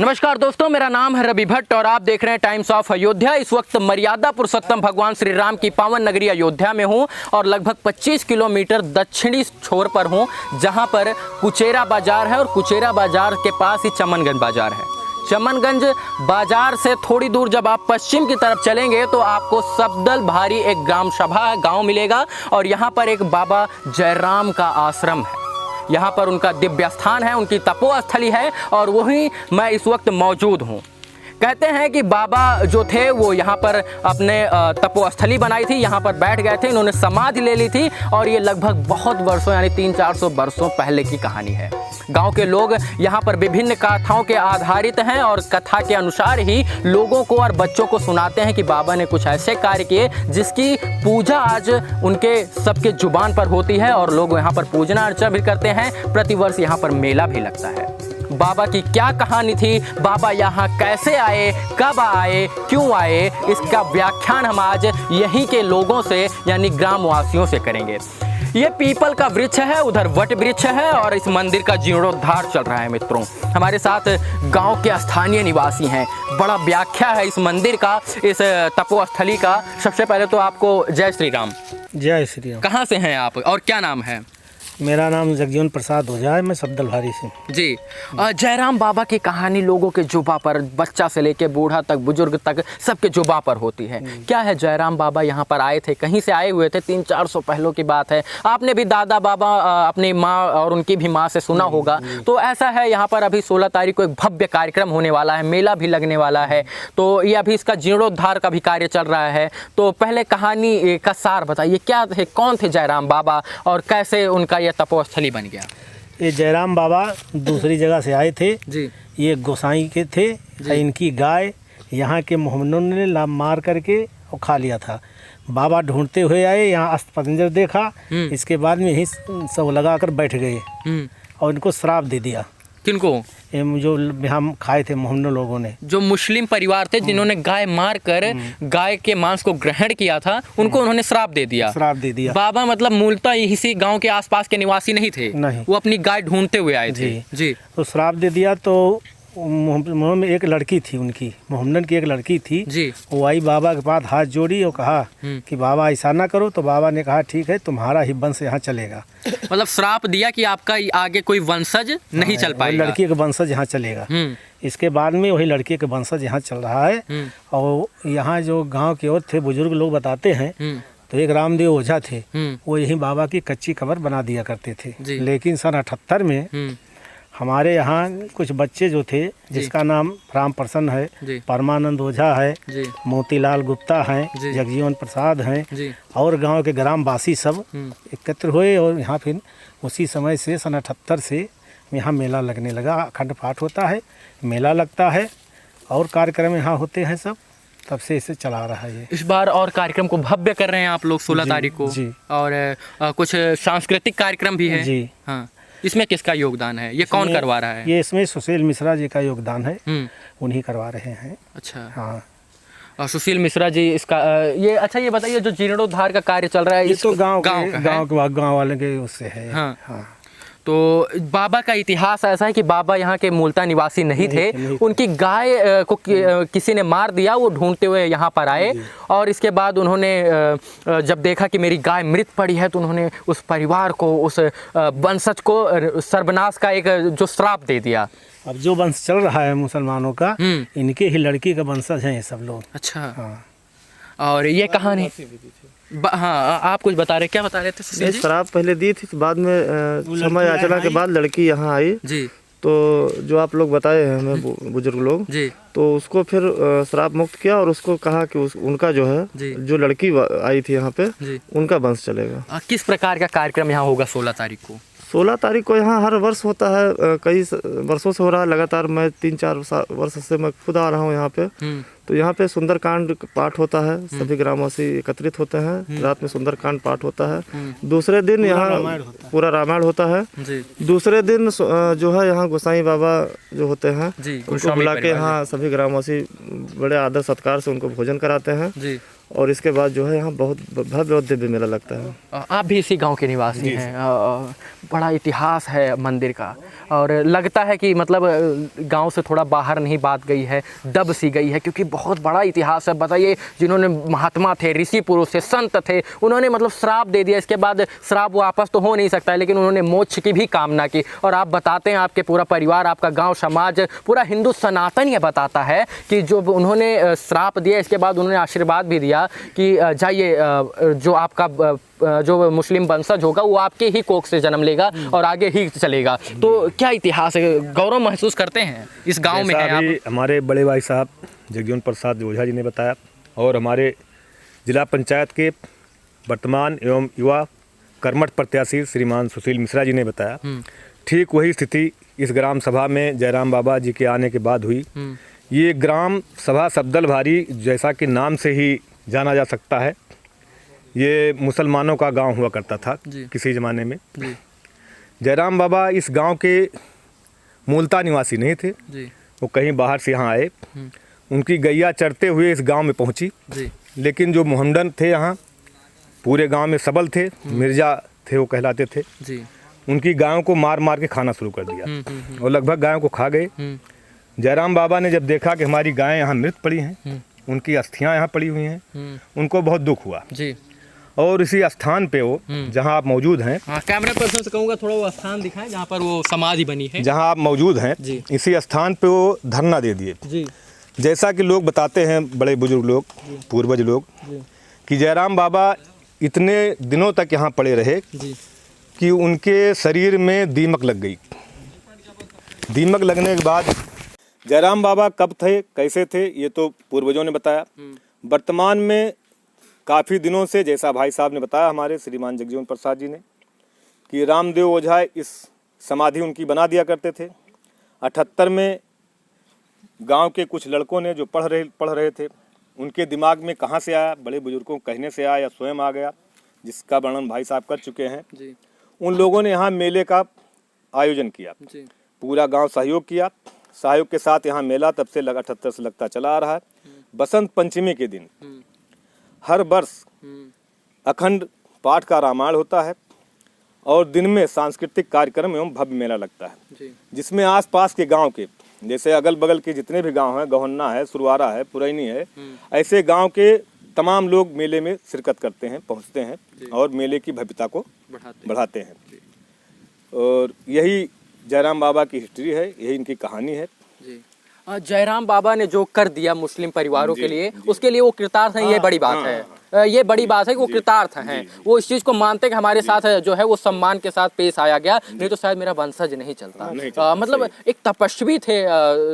नमस्कार दोस्तों, मेरा नाम है रवि भट्ट और आप देख रहे हैं टाइम्स ऑफ अयोध्या। इस वक्त मर्यादा पुरुषोत्तम भगवान श्री राम की पावन नगरी अयोध्या में हूं और लगभग 25 किलोमीटर दक्षिणी छोर पर हूं, जहां पर कुचेरा बाजार है और कुचेरा बाजार के पास ही चमनगंज बाजार है। चमनगंज बाजार से थोड़ी दूर जब आप पश्चिम की तरफ चलेंगे तो आपको सब्दल भारी एक ग्राम सभा गाँव मिलेगा और यहाँ पर एक बाबा जयराम का आश्रम है। यहाँ पर उनका दिव्य स्थान है, उनकी तपोस्थली है और वहीं मैं इस वक्त मौजूद हूँ। कहते हैं कि बाबा जो थे वो यहाँ पर अपने तपोस्थली बनाई थी, यहाँ पर बैठ गए थे, इन्होंने समाधि ले ली थी और ये लगभग बहुत वर्षों यानी 300-400 वर्षों पहले की कहानी है। गांव के लोग यहाँ पर विभिन्न कथाओं के आधारित हैं और कथा के अनुसार ही लोगों को और बच्चों को सुनाते हैं कि बाबा ने कुछ ऐसे कार्य किए जिसकी पूजा आज उनके सबके जुबान पर होती है और लोग यहाँ पर पूजना अर्चना भी करते हैं। प्रतिवर्ष यहाँ पर मेला भी लगता है। बाबा की क्या कहानी थी, बाबा यहाँ कैसे आए, कब आए, क्यों आए, इसका व्याख्यान हम आज यहीं के लोगों से यानी ग्रामवासियों से करेंगे। ये पीपल का वृक्ष है, उधर वट वृक्ष है और इस मंदिर का जीर्णोद्धार चल रहा है। मित्रों, हमारे साथ गांव के स्थानीय निवासी हैं। बड़ा व्याख्या है इस मंदिर का, इस तपोस्थली का। सबसे पहले तो आपको जय श्री राम। जय श्री राम। कहाँ से हैं आप और क्या नाम है? मेरा नाम जगजीवन प्रसाद ओझा है, मैं सब्दल भारी से। जी, जयराम बाबा की कहानी लोगों के जुबा पर, बच्चा से लेके बूढ़ा तक, बुजुर्ग तक, सबके जुबा पर होती है। क्या है, जयराम बाबा यहाँ पर आए थे, कहीं से आए हुए थे, 300-400 पहलों की बात है। आपने भी दादा बाबा अपनी माँ और उनकी भी माँ से सुना होगा। तो ऐसा है, यहाँ पर अभी 16 तारीख को एक भव्य कार्यक्रम होने वाला है, मेला भी लगने वाला है। तो ये अभी इसका जीर्णोद्धार का भी कार्य चल रहा है। तो पहले कहानी का सार बताइए, क्या थे, कौन थे जयराम बाबा और कैसे उनका तपोस्थली बन गया? ये जयराम बाबा दूसरी जगह से आए थे जी। ये गोसाई के थे। इनकी गाय यहाँ के मोहम्मदों ने लाम मार करके और खा लिया था। बाबा ढूंढते हुए आए, यहाँ अस्त पंजर देखा, इसके बाद में यही सब लगा कर बैठ गए और इनको श्राप दे दिया। किनको? जो हम खाए थे मोहम्मद लोगों ने, जो मुस्लिम परिवार थे जिन्होंने गाय मार कर गाय के मांस को ग्रहण किया था, उनको उन्होंने श्राप दे दिया। श्राप दे दिया। बाबा मतलब मूलतः इसी गांव के आसपास के निवासी नहीं थे, नहीं, वो अपनी गाय ढूंढते हुए आए थे। जी। तो श्राप दे दिया। तो मोहम्मद में एक लड़की थी, उनकी मोहम्मदन की एक लड़की थी जी। वो आई बाबा के पास, हाथ जोड़ी और कहा कि बाबा ऐसा ना करो। तो बाबा ने कहा ठीक है, तुम्हारा ही वंश यहाँ चलेगा। मतलब श्राप दिया कि आपका आगे कोई वंशज नहीं चल पाएगा, लड़की का वंशज यहाँ चलेगा। इसके बाद में वही लड़की का वंशज यहाँ चल रहा है। और यहाँ जो गाँव के और थे बुजुर्ग लोग बताते हैं, तो एक रामदेव ओझा थे, वो यही बाबा की कच्ची कब्र बना दिया करते थे। लेकिन सन 78 में हमारे यहाँ कुछ बच्चे जो थे, जिसका नाम राम प्रसन्न है, परमानंद ओझा है, मोतीलाल गुप्ता हैं, जगजीवन प्रसाद हैं और गांव के ग्रामवासी सब एकत्र हुए और यहाँ फिर उसी समय से सन 78 से यहाँ मेला लगने लगा। अखंड पाठ होता है, मेला लगता है और कार्यक्रम यहाँ होते हैं सब, तब से इसे चला रहा है ये। इस बार और कार्यक्रम को भव्य कर रहे हैं आप लोग 16 तारीख को। जी। और कुछ सांस्कृतिक कार्यक्रम भी है। जी। हाँ, इसमें किसका योगदान है, ये कौन करवा रहा है? ये इसमें सुशील मिश्रा जी का योगदान है, उन्हीं करवा रहे हैं। अच्छा। हाँ, और सुशील मिश्रा जी इसका ये अच्छा, ये बताइए जो जीर्णोद्धार का कार्य चल रहा है, ये तो गांव वाले के उससे है। हाँ। हाँ। तो बाबा का इतिहास ऐसा है कि बाबा यहाँ के मूलतः निवासी नहीं थे। उनकी गाय को किसी ने मार दिया, वो ढूंढते हुए यहाँ पर आए और इसके बाद उन्होंने जब देखा कि मेरी गाय मृत पड़ी है तो उन्होंने उस परिवार को, उस वंशज को सर्वनाश का एक जो श्राप दे दिया। अब जो वंश चल रहा है मुसलमानों का, इनके ही लड़की का वंशज हैं ये सब लोग। अच्छा। हाँ। और ये कहानी हाँ, आप कुछ बता रहे, क्या बता रहे थे? शराब पहले दी थी, बाद में समय याचना के बाद लड़की यहाँ आई जी। तो जो आप लोग बताए हैं हमें बुजुर्ग लोग जी, तो उसको फिर शराब मुक्त किया और उसको कहा कि उनका जो है जो लड़की आई थी यहाँ पे उनका वंश चलेगा। किस प्रकार का कार्यक्रम यहाँ होगा 16 तारीख को? 16 तारीख को यहाँ हर वर्ष होता है, कई वर्षों से हो रहा है लगातार। मैं 3-4 वर्ष से मैं खुद आ रहा हूँ यहाँ पे। तो यहाँ पे सुंदरकांड पाठ होता है, सभी ग्रामवासी एकत्रित होते हैं, रात में सुंदरकांड पाठ होता है। दूसरे दिन यहाँ पूरा रामायण होता है। दूसरे दिन जो है यहाँ गोसाई बाबा जो होते हैं उनको बुला के यहाँ सभी ग्रामवासी बड़े आदर सत्कार से उनको भोजन कराते हैं और इसके बाद जो है यहाँ बहुत भव्य और दिव्य मेला लगता है। आप भी इसी गांव के निवासी हैं। बड़ा इतिहास है मंदिर का और लगता है कि मतलब गांव से थोड़ा बाहर नहीं बात गई है, दब सी गई है, क्योंकि बहुत बड़ा इतिहास है। बताइए, जिन्होंने महात्मा थे, ऋषि पुरुष थे, संत थे, उन्होंने मतलब श्राप दे दिया, इसके बाद श्राप वापस तो हो नहीं सकता है, लेकिन उन्होंने मोक्ष की भी कामना की। और आप बताते हैं, आपके पूरा परिवार, आपका गाँव, समाज, पूरा हिंदू सनातन ये बताता है कि जो उन्होंने श्राप दिया, इसके बाद उन्होंने आशीर्वाद भी दिया कि जाइए, जो आपका जो मुस्लिम वंशज होगा वो आपके ही कोख से जन्म लेगा और आगे ही चलेगा। तो क्या इतिहास है, गौरव महसूस करते हैं इस गांव में हैं आप? हमारे बड़े भाई साहब जगजीवन प्रसाद ओझा जी ने बताया और हमारे जिला पंचायत के वर्तमान एवं युवा कर्मठ प्रत्याशी श्रीमान सुशील मिश्रा जी ने बताया, ठीक वही स्थिति इस ग्राम सभा में जयराम बाबा जी के आने के बाद हुई। ये ग्राम सभा सब्दल भारी, जैसा कि नाम से ही जाना जा सकता है, ये मुसलमानों का गांव हुआ करता था किसी ज़माने में। जयराम बाबा इस गांव के मूलतः निवासी नहीं थे, वो कहीं बाहर से यहाँ आए। उनकी गैया चरते हुए इस गांव में पहुँची, लेकिन जो मोहम्मदन थे यहाँ पूरे गांव में सबल थे, मिर्जा थे वो कहलाते थे, उनकी गायों को मार मार के खाना शुरू कर दिया और लगभग गायों को खा गए। जयराम बाबा ने जब देखा कि हमारी गायें यहाँ मृत पड़ी हैं, उनकी अस्थियाँ यहाँ पड़ी हुई हैं, उनको बहुत दुख हुआ जी। और इसी स्थान पे वो जहाँ आप मौजूद हैं, कैमरा पर्सन से कहूँगा थोड़ा वो स्थान दिखाएं जहाँ पर वो समाधि बनी है, जहाँ आप मौजूद हैं, इसी स्थान पे वो धरना दे दिए जी। जैसा कि लोग बताते हैं, बड़े बुजुर्ग लोग, पूर्वज लोग, कि जयराम बाबा इतने दिनों तक यहाँ पड़े रहे कि उनके शरीर में दीमक लग गई। दीमक लगने के बाद जयराम बाबा कब थे, कैसे थे, ये तो पूर्वजों ने बताया। वर्तमान में काफ़ी दिनों से, जैसा भाई साहब ने बताया हमारे श्रीमान जगजीवन प्रसाद जी ने, कि रामदेव ओझा इस समाधि उनकी बना दिया करते थे। 78 में गांव के कुछ लड़कों ने जो पढ़ रहे थे, उनके दिमाग में कहाँ से आया, बड़े बुजुर्गों को कहने से आया या स्वयं आ गया, जिसका वर्णन भाई साहब कर चुके हैं जी। उन लोगों ने यहाँ मेले का आयोजन किया जी। पूरा गांव सहयोग किया। सहयोग के साथ यहाँ मेला तब से 78 से लगता चला आ रहा है। बसंत पंचमी के दिन हर वर्ष अखंड पाठ का रामायण होता है और दिन में सांस्कृतिक कार्यक्रम एवं भव्य मेला लगता है, जिसमें आसपास के गांव के, जैसे अगल बगल के जितने भी गांव हैं, गहन्ना है, सुरवारा है, पुरैनी है, ऐसे गांव के तमाम लोग मेले में शिरकत करते हैं, पहुंचते हैं और मेले की भव्यता को बढ़ाते हैं। और यही जयराम बाबा की हिस्ट्री है, यही इनकी कहानी है। जयराम बाबा ने जो कर दिया मुस्लिम परिवारों के लिए, उसके लिए वो कृतार्थ हैं, ये बड़ी बात है। ये बड़ी बात है कि वो कृतार्थ हैं, वो इस चीज़ को मानते हैं कि हमारे साथ जो है वो सम्मान के साथ पेश आया गया, नहीं तो शायद मेरा वंशज नहीं चलता। मतलब एक तपस्वी थे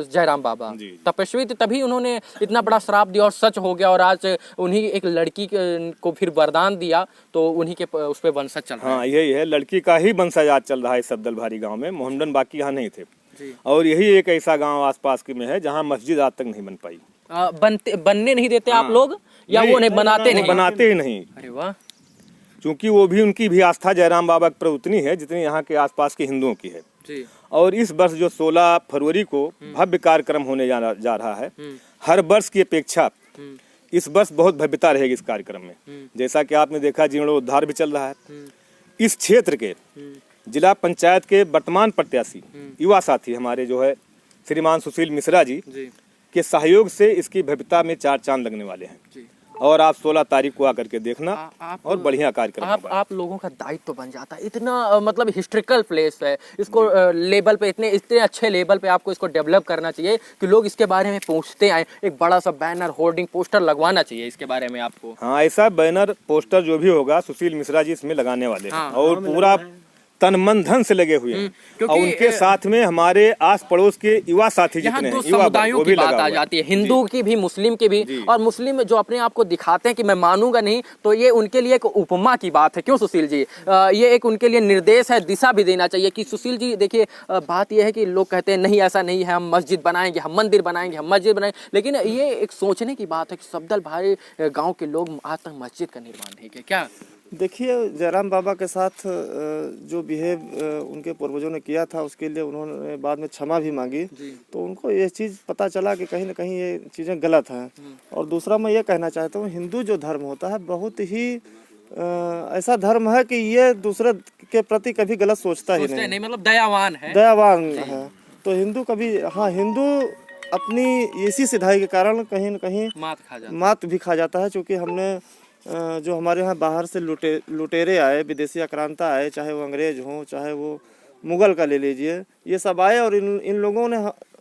जयराम बाबा, तपस्वी थे, तभी उन्होंने इतना बड़ा श्राप दिया और सच हो गया। और आज उन्हीं एक लड़की को फिर वरदान दिया, तो उन्हीं के उस पर वंशज चल रहा है। हाँ, यही है, लड़की का ही वंशज आज चल रहा है सब्दल भारी गाँव में। मोहम्मदन बाकी यहाँ नहीं थे। और यही एक ऐसा गांव आसपास के में है जहां मस्जिद आज तक नहीं बन पाई। बनने नहीं देते आप लोग, या वो नहीं बनाते नहीं? बनाते ही नहीं। अरे वाह। क्योंकि वो भी, उनकी भी आस्था जयराम बाबा पर उतनी है जितनी यहाँ के आसपास के हिंदुओं की है जी। और इस वर्ष जो 16 फरवरी को भव्य कार्यक्रम होने जा रहा है, हर वर्ष की अपेक्षा इस वर्ष बहुत भव्यता रहेगी इस कार्यक्रम में। जैसा कि आपने देखा, जीर्णोद्धार भी चल रहा है। इस क्षेत्र के जिला पंचायत के वर्तमान प्रत्याशी युवा साथी हमारे जो है श्रीमान सुशील मिश्रा जी के सहयोग से इसकी भव्यता में 4 चांद लगने वाले हैं। और आप 16 तारीख को आकर के देखना, और बढ़िया कार्यक्रम आप लोगों का दायित्व बन जाता है। इतना मतलब हिस्ट्रिकल प्लेस है, इसको लेवल पे इतने अच्छे लेवल पे आपको इसको डेवलप करना चाहिए कि लोग इसके बारे में पूछते आए। एक बड़ा सा बैनर, होर्डिंग, पोस्टर लगवाना चाहिए इसके बारे में आपको। हाँ, ऐसा बैनर, पोस्टर जो भी होगा सुशील मिश्रा जी इसमें लगाने वाले हैं। और पूरा तन मन धन से लगे हुए हैं। और उनके साथ में हमारे आस पड़ोस के युवा साथी जितने हैं, समुदायों की बात आ जाती है, हिंदू की भी, मुस्लिम की भी। और मुस्लिम जो अपने आप को दिखाते हैं कि मैं मानूंगा नहीं, तो ये उनके लिए एक उपमा की बात है। क्यों सुशील जी? ये एक उनके लिए निर्देश है, दिशा भी देना चाहिए कि सुशील जी देखिए, बात यह है कि लोग कहते हैं नहीं ऐसा नहीं है, हम मस्जिद बनाएंगे, हम मंदिर बनाएंगे, हम मस्जिद बनाएंगे, लेकिन ये एक सोचने की बात है कि सब्दल भारी गाँव के लोग आज तक मस्जिद का निर्माण नहीं किया। क्या देखिए, जयराम बाबा के साथ जो बिहेव उनके पूर्वजों ने किया था, उसके लिए उन्होंने बाद में क्षमा भी मांगी। तो उनको ये चीज़ पता चला कि कहीं ना कहीं ये चीज़ें गलत हैं। और दूसरा मैं ये कहना चाहता हूँ, हिंदू जो धर्म होता है बहुत ही ऐसा धर्म है कि ये दूसरे के प्रति कभी गलत सोचता ही नहीं, मतलब दयावान है। तो हिंदू कभी, हाँ, हिंदू अपनी इसी सिधाई के कारण कहीं न कहीं मात भी खा जाता है। क्योंकि हमने जो हमारे यहाँ बाहर से लुटेरे आए, विदेशी आक्रांता आए, चाहे वो अंग्रेज हों, चाहे वो मुगल का ले लीजिए, ये सब आए और इन लोगों ने,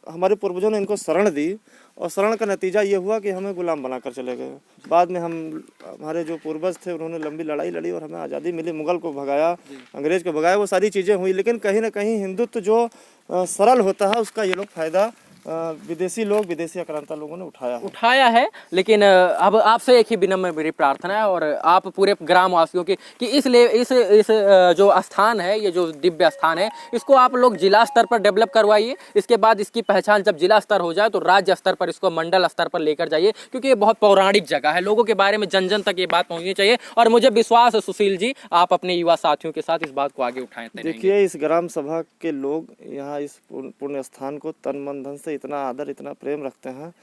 हमारे पूर्वजों ने इनको शरण दी और शरण का नतीजा ये हुआ कि हमें गुलाम बनाकर चले गए। बाद में हमारे जो पूर्वज थे उन्होंने लंबी लड़ाई लड़ी और हमें आज़ादी मिली, मुगल को भगाया, अंग्रेज को भगाया, वो सारी चीज़ें हुई। लेकिन कहीं ना कहीं हिंदुत्व जो सरल होता है उसका ये लोग फायदा विदेशी आक्रांता लोगों ने उठाया है। लेकिन अब आपसे एक ही विनम्र मेरी प्रार्थना है और आप पूरे ग्रामवासियों की कि इस जो स्थान है, ये जो दिव्य स्थान है, इसको आप लोग जिला स्तर पर डेवलप करवाइए। इसके बाद इसकी पहचान जब जिला स्तर हो जाए तो राज्य स्तर पर इसको मंडल स्तर पर लेकर जाइए, क्योंकि ये बहुत पौराणिक जगह है। लोगों के बारे में जन जन तक ये बात पहुंचनी चाहिए और मुझे विश्वास है सुशील जी, आप अपने युवा साथियों के साथ इस बात को आगे उठाएं। देखिए, इस ग्राम सभा के लोग यहाँ इस पुण्य स्थान को तन मन धन से इतना आदर, इतना प्रेम रखते हैं।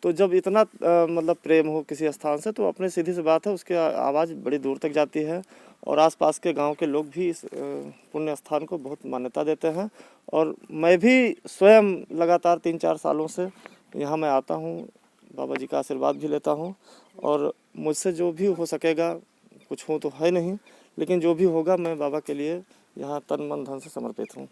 तो जब इतना मतलब प्रेम हो किसी स्थान से, तो अपने सीधी सी बात है, उसकी आवाज़ बड़ी दूर तक जाती है और आसपास के गांव के लोग भी इस पुण्य स्थान को बहुत मान्यता देते हैं। और मैं भी स्वयं लगातार 3-4 सालों से यहाँ मैं आता हूँ, बाबा जी का आशीर्वाद भी लेता हूँ और मुझसे जो भी हो सकेगा, कुछ हो तो है नहीं, लेकिन जो भी होगा मैं बाबा के लिए यहाँ तन मन धन से समर्पित हूँ।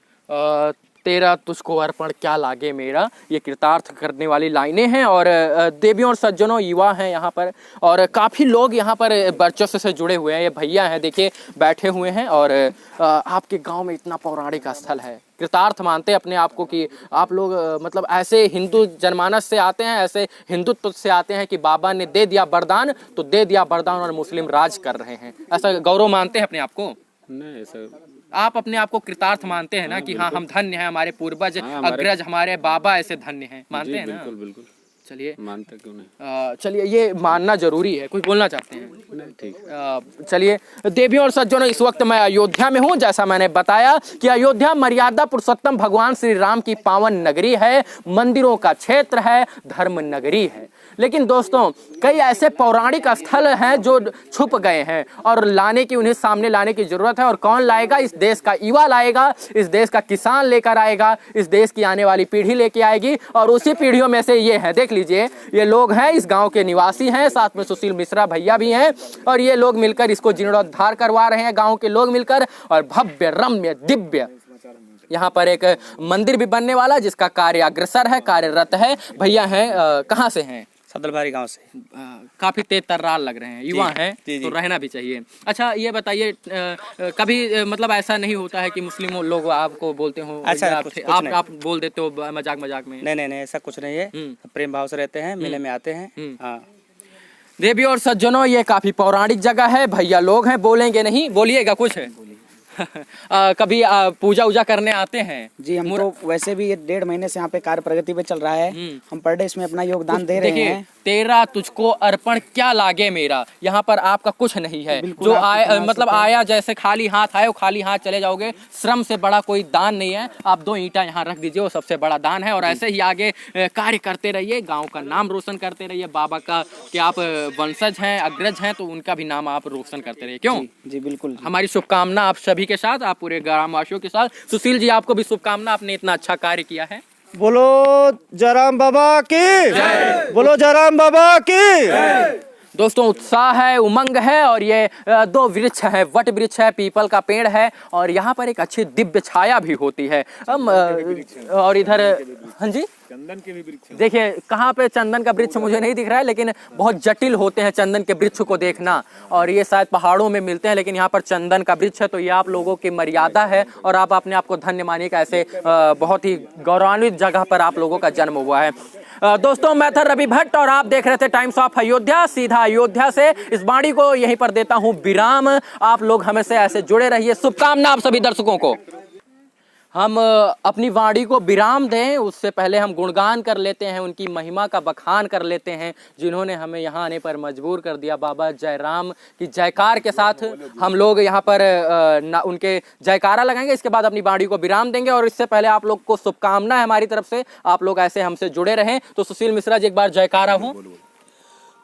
तेरा तुझको अर्पण क्या लागे मेरा, ये कृतार्थ करने वाली लाइनें हैं। और देवियों और सज्जनों, युवा हैं यहाँ पर और काफ़ी लोग यहाँ पर वर्चस्व से जुड़े हुए हैं। ये भैया हैं, देखिए बैठे हुए हैं और आपके गांव में इतना पौराणिक स्थल है, कृतार्थ मानते हैं अपने आप को कि आप लोग मतलब ऐसे हिंदू जनमानस से आते हैं, ऐसे हिंदुत्व से आते हैं कि बाबा ने दे दिया वरदान तो दे दिया वरदान और मुस्लिम राज कर रहे हैं। ऐसा गौरव मानते हैं अपने आप को? नहीं, ऐसा आप अपने आप को कृतार्थ मानते हैं ना कि हाँ हम धन्य हैं, हमारे पूर्वज अग्रज हमारे बाबा ऐसे धन्य हैं, मानते हैं ना? बिल्कुल बिल्कुल। चलिए, मानते क्यों नहीं? चलिए, ये मानना जरूरी है। कुछ बोलना चाहते हैं? नहीं, ठीक। चलिए, देवियों और सज्जनों, इस वक्त मैं अयोध्या में हूँ। जैसा मैंने बताया कि अयोध्या मर्यादा पुरुषोत्तम भगवान श्री राम की पावन नगरी है, मंदिरों का क्षेत्र है, धर्म नगरी है। लेकिन दोस्तों, कई ऐसे पौराणिक स्थल हैं जो छुप गए हैं और उन्हें सामने लाने की जरूरत है। और कौन लाएगा? इस देश का युवा लाएगा, इस देश का किसान लेकर आएगा, इस देश की आने वाली पीढ़ी लेके आएगी। और उसी पीढ़ियों में से ये है, देख लीजिए, ये लोग हैं, इस गांव के निवासी हैं, साथ में सुशील मिश्रा भैया भी हैं और ये लोग मिलकर इसको जीर्णोद्धार करवा रहे हैं, गाँव के लोग मिलकर। और भव्य रम्य दिव्य यहाँ पर एक मंदिर भी बनने वाला, जिसका कार्य अग्रसर है, कार्यरत है। भैया हैं, कहाँ से हैं? सदलबारी गांव से। काफी तेज तर्रार लग रहे हैं, युवा हैं तो रहना भी चाहिए। अच्छा, ये बताइए, कभी मतलब ऐसा नहीं होता है कि मुस्लिम लोग आपको बोलते हो? अच्छा, आप बोल देते हो मजाक मजाक में? नहीं, ऐसा कुछ नहीं है, प्रेम भाव से रहते हैं, मिले में आते हैं। हाँ। देवियों और सज्जनों, ये काफी पौराणिक जगह है, भैया लोग हैं, बोलेंगे नहीं? बोलिएगा कुछ है। कभी पूजा उजा करने आते हैं? जी, हम तो वैसे भी ये 1.5 महीने से यहाँ पे कार्य प्रगति पे चल रहा है, हम पर डे इसमें अपना योगदान दे रहे हैं। तेरा तुझको अर्पण क्या लागे मेरा, यहाँ पर आपका कुछ नहीं है। जो आए मतलब आया जैसे खाली हाथ आए, वो खाली हाथ चले जाओगे। श्रम से बड़ा कोई दान नहीं है। आप 2 ईंटा यहाँ रख दीजिए, वो सबसे बड़ा दान है। और ऐसे ही आगे कार्य करते रहिए, गांव का नाम रोशन करते रहिए। बाबा का कि आप वंशज हैं, अग्रज हैं, तो उनका भी नाम आप रोशन करते रहिए। क्यों? जी बिल्कुल। हमारी शुभकामना आप सभी के साथ, आप पूरे ग्रामवासियों के साथ। सुशील जी, आपको भी शुभकामना, आपने इतना अच्छा कार्य किया है। बोलो जयराम बाबा की, बोलो जयराम बाबा की। दोस्तों, उत्साह है, उमंग है और ये 2 वृक्ष है, वट वृक्ष है, पीपल का पेड़ है और यहाँ पर एक अच्छी दिव्य छाया भी होती है। और इधर, हाँ जी, चंदन के भी वृक्ष। देखिए, कहाँ पे चंदन का वृक्ष मुझे नहीं दिख रहा है, लेकिन बहुत जटिल होते हैं चंदन के वृक्ष को देखना। और ये शायद पहाड़ों में मिलते हैं, लेकिन यहाँ पर चंदन का वृक्ष है, तो ये आप लोगों की मर्यादा है और आप अपने आप को धन्य मानिए कि ऐसे बहुत ही गौरवान्वित जगह पर आप लोगों का जन्म हुआ है। दोस्तों, मैं था रवि भट्ट और आप देख रहे थे टाइम्स ऑफ अयोध्या। सीधा अयोध्या से इस वाणी को यहीं पर देता हूं विराम। आप लोग हमेशा ऐसे जुड़े रहिए। शुभकामना आप सभी दर्शकों को। हम अपनी वाणी को विराम दें उससे पहले हम गुणगान कर लेते हैं, उनकी महिमा का बखान कर लेते हैं जिन्होंने हमें यहाँ आने पर मजबूर कर दिया। बाबा जयराम की जयकार के साथ हम लोग यहाँ पर उनके जयकारा लगाएंगे, इसके बाद अपनी वाणी को विराम देंगे। और इससे पहले आप लोग को शुभकामना है हमारी तरफ से, आप लोग ऐसे हमसे जुड़े रहें। तो सुशील मिश्रा जी एक बार जयकारा हो।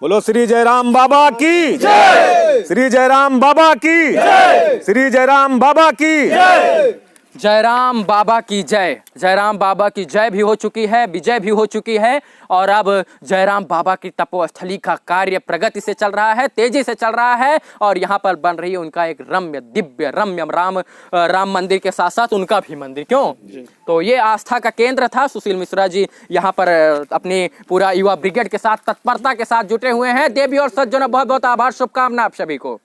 बोलो श्री जयराम बाबा की जय, श्री जयराम बाबा की जय, श्री जयराम बाबा की जय। जयराम बाबा की जय। जयराम बाबा की जय भी हो चुकी है, विजय भी हो चुकी है और अब जयराम बाबा की तपोस्थली का कार्य प्रगति से चल रहा है, तेजी से चल रहा है और यहाँ पर बन रही है उनका एक रम्य दिव्य रम्य राम मंदिर के साथ साथ उनका भी मंदिर। क्यों? तो ये आस्था का केंद्र था। सुशील मिश्रा जी यहाँ पर अपनी पूरा युवा ब्रिगेड के साथ तत्परता के साथ जुटे हुए हैं। देवी और सज्जनों बहुत बहुत आभार, शुभकामना आप सभी को।